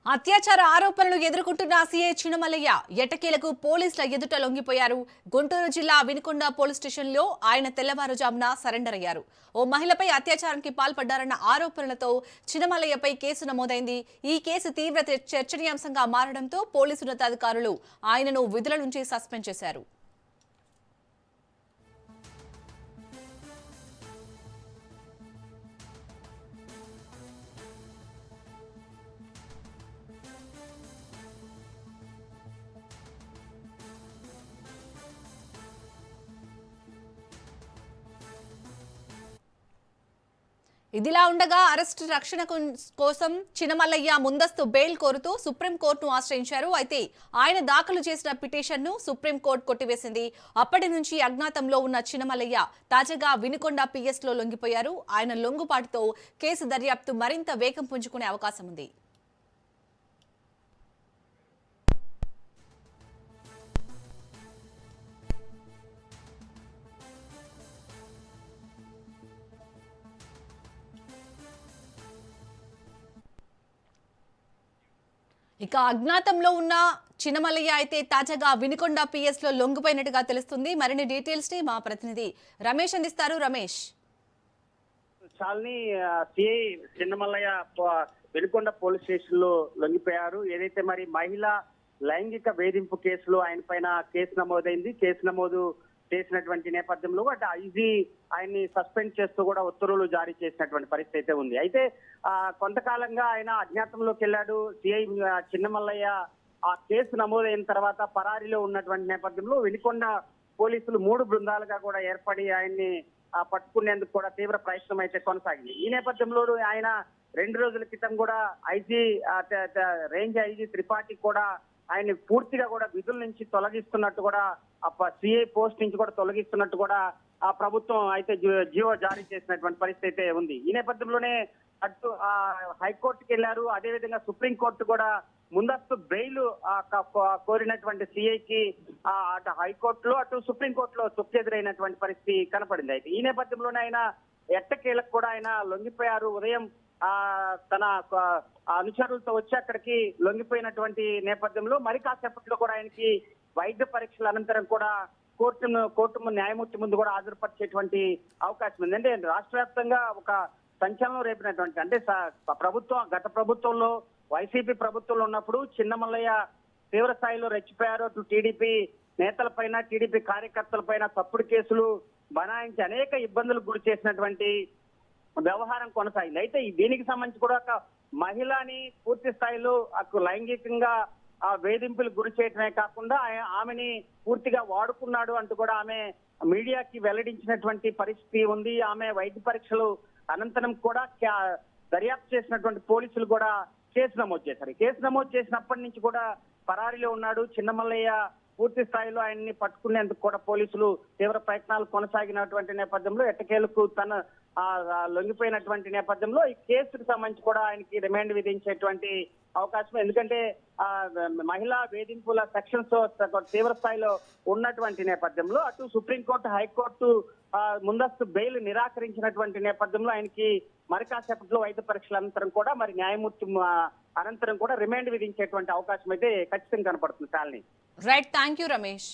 అత్యాచార ఆరోపణలు ఎదుర్కొంటున్న సీఐ చినమల్లయ్య ఎట్టకేలకు పోలీసుల ఎదుట లొంగిపోయారు. గుంటూరు జిల్లా వినుకొండ పోలీస్ స్టేషన్లో ఆయన తెల్లవారుజామున సరెండర్ అయ్యారు. ఓ మహిళపై అత్యాచారానికి పాల్పడ్డారన్న ఆరోపణలతో చినమల్లయ్యపై కేసు నమోదైంది. ఈ కేసు తీవ్ర చర్చనీయాంశంగా మారడంతో పోలీసు ఉన్నతాధికారులు ఆయనను విధుల నుంచి సస్పెండ్ చేశారు. ఇదిలా ఉండగా అరెస్టు రక్షణ కోసం చినమల్లయ్య ముందస్తు బెయిల్ కోరుతూ సుప్రీంకోర్టును ఆశ్రయించారు. అయితే ఆయన దాఖలు చేసిన పిటిషన్ను సుప్రీంకోర్టు కొట్టివేసింది. అప్పటి నుంచి అజ్ఞాతంలో ఉన్న చినమల్లయ్య తాజాగా వినుకొండ పిఎస్లో లొంగిపోయారు. ఆయన లొంగుపాటుతో కేసు దర్యాప్తు మరింత వేగం పుంజుకునే అవకాశం ఉంది. ఇక అజ్ఞాతంలో ఉన్న చినమల్లయ్య అయితే తాజాగా వినుకొండ పిఎస్ లో లొంగిపోయినట్టుగా తెలుస్తుంది. మరిన్ని డీటెయిల్స్ ని మా ప్రతినిధి రమేష్ అందిస్తారు. రమేష్, చాలని CI Chinnamallaiah Vinukonda police station లో లొంగిపోయారు. ఏదైతే మరి మహిళ లైంగిక వేధింపు కేసులో ఆయన పైన కేసు నమోదైంది. కేసు నమోదు చేసినటువంటి నేపథ్యంలో అటు ఐజీ ఆయన్ని సస్పెండ్ చేస్తూ కూడా ఉత్తర్వులు జారీ చేసినటువంటి పరిస్థితి అయితే ఉంది. అయితే కొంతకాలంగా ఆయన అజ్ఞాతంలోకి వెళ్ళాడు. సిఐ చిన్నమల్లయ్య ఆ కేసు నమోదైన తర్వాత పరారీలో ఉన్నటువంటి నేపథ్యంలో వినుకొండ పోలీసులు 3 బృందాలుగా కూడా ఏర్పడి ఆయన్ని పట్టుకునేందుకు కూడా తీవ్ర ప్రయత్నం అయితే కొనసాగింది. ఈ నేపథ్యంలో ఆయన 2 రోజుల క్రితం కూడా ఐజీ రేంజ్ ఐజీ త్రిపాఠి కూడా ఆయన్ని పూర్తిగా కూడా విధుల నుంచి తొలగిస్తున్నట్టు కూడా సిఐ పోస్ట్ నుంచి కూడా తొలగిస్తున్నట్టు కూడా ఆ ప్రభుత్వం అయితే జీవో జారీ చేసినటువంటి పరిస్థితి అయితే ఉంది. ఈ నేపథ్యంలోనే అటు హైకోర్టుకి వెళ్లారు. అదేవిధంగా సుప్రీంకోర్టు కూడా ముందస్తు బెయిల్ కోరినటువంటి సిఐకి అటు హైకోర్టులో అటు సుప్రీంకోర్టులో చుక్కెదురైనటువంటి పరిస్థితి కనపడింది. అయితే ఈ నేపథ్యంలోనే ఆయన ఎట్టకేలకు కూడా ఆయన లొంగిపోయారు. ఉదయం తన అనుచరులతో వచ్చి అక్కడికి లొంగిపోయినటువంటి నేపథ్యంలో మరి కాసేపట్లో కూడా ఆయనకి వైద్య పరీక్షల అనంతరం కూడా కోర్టు న్యాయమూర్తి ముందు కూడా హాజరుపరిచేటువంటి అవకాశం ఉంది. అంటే రాష్ట్ర వ్యాప్తంగా ఒక సంచలనం రేపినటువంటి అంటే గత ప్రభుత్వంలో వైసీపీ ప్రభుత్వంలో ఉన్నప్పుడు చిన్నమల్లయ్య తీవ్ర స్థాయిలో రెచ్చిపోయారు. అటు టీడీపీ నేతలపైన టీడీపీ కార్యకర్తలపైన తప్పుడు కేసులు బనాయించి అనేక ఇబ్బందులకు గురి చేసినటువంటి వ్యవహారం కొనసాగింది. అయితే దీనికి సంబంధించి కూడా ఒక మహిళని పూర్తి స్థాయిలో లైంగికంగా వేధింపులకు గురి చేయటమే కాకుండా ఆమెని పూర్తిగా వాడుకున్నాడు అంటూ కూడా ఆమె మీడియాకి వెల్లడించినటువంటి పరిస్థితి ఉంది. ఆమె వైద్య పరీక్షలు అనంతరం కూడా దర్యాప్తు చేసినటువంటి పోలీసులు కూడా కేసు నమోదు చేశారు. కేసు నమోదు చేసినప్పటి నుంచి కూడా పరారీలో ఉన్నాడు చిన్నమల్లయ్య. పూర్తి స్థాయిలో ఆయన్ని పట్టుకునేందుకు కూడా పోలీసులు తీవ్ర ప్రయత్నాలు కొనసాగినటువంటి నేపథ్యంలో ఎట్టకేలకు తన లొంగిపోయినటువంటి నేపథ్యంలో ఈ కేసుకు సంబంధించి కూడా ఆయనకి రిమాండ్ విధించేటువంటి అవకాశం. ఎందుకంటే మహిళా వేధింపుల సెక్షన్స్ తీవ్ర స్థాయిలో ఉన్నటువంటి నేపథ్యంలో అటు సుప్రీంకోర్టు హైకోర్టు ముందస్తు బెయిల్ నిరాకరించినటువంటి నేపథ్యంలో ఆయనకి మరి కాసేపట్లో వైద్య పరీక్షల అనంతరం కూడా మరి న్యాయమూర్తి అనంతరం కూడా రిమాండ్ విధించేటువంటి అవకాశం అయితే ఖచ్చితంగా కనపడుతుంది. చాలని రైట్, థ్యాంక్ యూ రమేష్.